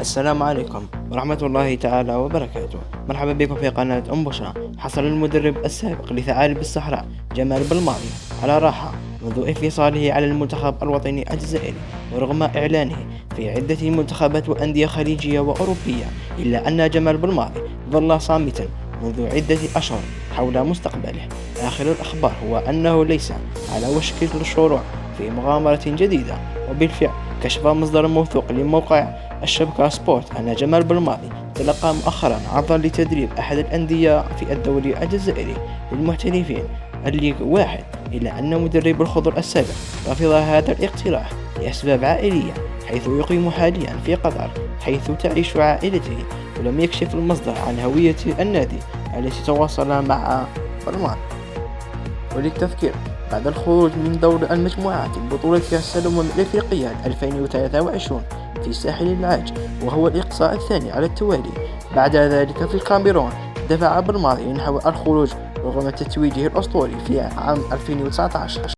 السلام عليكم ورحمة الله تعالى وبركاته. مرحبا بكم في قناة أم بشرى. حصل المدرب السابق لثعالب الصحراء جمال بلماضي على راحة منذ انفصاله على المنتخب الوطني الجزائري، ورغم إعلانه في عدة منتخبات وأندية خليجية وأوروبية، إلا أن جمال بلماضي ظل صامتا منذ عدة أشهر حول مستقبله. آخر الأخبار هو أنه ليس على وشك الشروع في مغامرة جديدة، وبالفعل كشف مصدر موثوق لموقع الشبكة سبورت أن جمال بلماضي تلقى مؤخرا عرضا لتدريب أحد الأندية في الدوري الجزائري للمحترفين الليغ واحد، إلا أن مدرب الخضر السابق رفض هذا الاقتراح لأسباب عائلية، حيث يقيم حاليا في قطر حيث تعيش عائلته، ولم يكشف المصدر عن هوية النادي التي تواصل مع بلماضي. وللتذكير، بعد الخروج من دور المجموعات ببطولة كأس الأمم الإفريقية 2023 في ساحل العاج، وهو الإقصاء الثاني على التوالي بعد ذلك في الكاميرون، دفع بلماضي نحو الخروج رغم تتويجه الأسطوري في عام 2019.